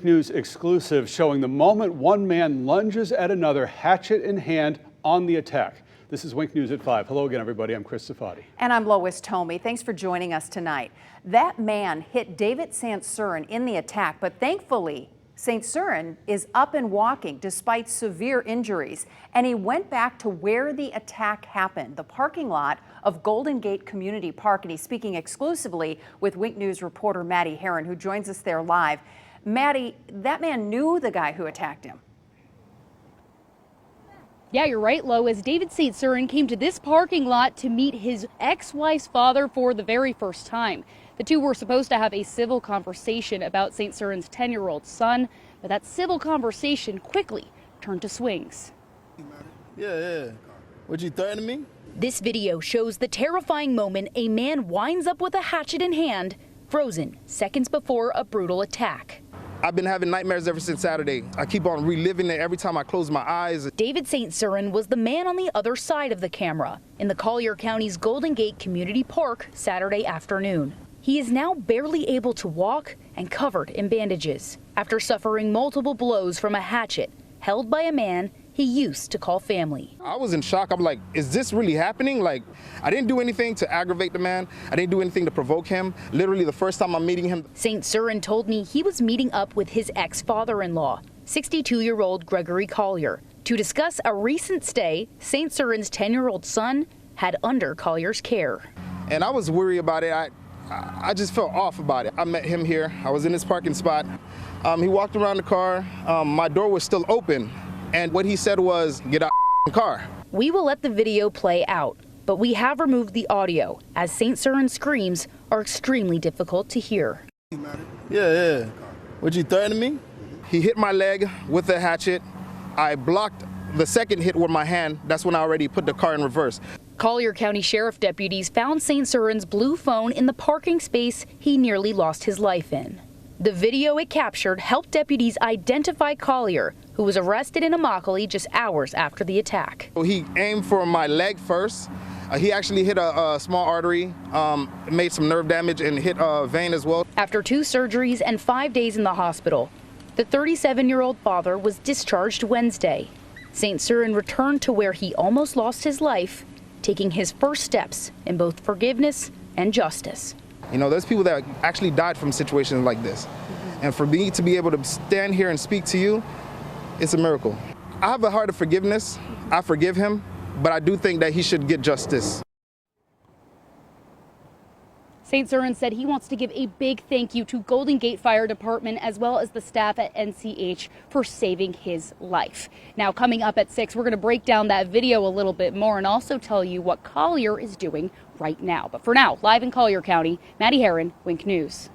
News exclusive showing the moment one man lunges at another, hatchet in hand, on the attack. This is Wink News at 5. Hello again, everybody. I'm Chris Safadi. And I'm Lois Tomey. Thanks for joining us tonight. That man hit David Saint Surin in the attack, but thankfully, Saint Surin is up and walking despite severe injuries, and he went back to where the attack happened, the parking lot of Golden Gate Community Park, and he's speaking exclusively with Wink News reporter Maddie Herron, who joins us there live. Maddie, that man knew the guy who attacked him. Yeah, you're right, Lois. David Saint Surin came to this parking lot to meet his ex-wife's father for the very first time. The two were supposed to have a civil conversation about Saint Surin's 10-year-old son, but that civil conversation quickly turned to swings. Yeah. Would you threaten me? This video shows the terrifying moment a man winds up with a hatchet in hand, frozen seconds before a brutal attack. I've been having nightmares ever since Saturday. I keep on reliving it every time I close my eyes. David Saint Surin was the man on the other side of the camera in the Collier County's Golden Gate Community Park Saturday afternoon. He is now barely able to walk and covered in bandages after suffering multiple blows from a hatchet held by a man he used to call family. I was in shock. I'm like, is this really happening? Like, I didn't do anything to aggravate the man. I didn't do anything to provoke him. Literally the first time I'm meeting him. Saint Surin told me he was meeting up with his ex-father-in-law, 62-year-old Gregory Collier, to discuss a recent stay Saint Surin's 10-year-old son had under Collier's care. And I was worried about it. I just felt off about it. I met him here. I was in his parking spot. He walked around the car. My door was still open. And what he said was, get out of the car. We will let the video play out, but we have removed the audio as Saint Surin's screams are extremely difficult to hear. Yeah. Would you threaten me? He hit my leg with a hatchet. I blocked the second hit with my hand. That's when I already put the car in reverse. Collier County Sheriff deputies found Saint Surin's blue phone in the parking space he nearly lost his life in. The video it captured helped deputies identify Collier, who was arrested in Immokalee just hours after the attack. He aimed for my leg first. He actually hit a small artery, made some nerve damage, and hit a vein as well. After 2 surgeries and 5 days in the hospital, the 37-year-old father was discharged Wednesday. Saint Surin returned to where he almost lost his life, taking his first steps in both forgiveness and justice. You know, there's people that actually died from situations like this. And for me to be able to stand here and speak to you, it's a miracle. I have a heart of forgiveness. I forgive him, but I do think that he should get justice. Saint Surin said he wants to give a big thank you to Golden Gate Fire Department as well as the staff at NCH for saving his life. Now, coming up at 6, we're going to break down that video a little bit more and also tell you what Collier is doing right now. But for now, live in Collier County, Maddie Herron, Wink News.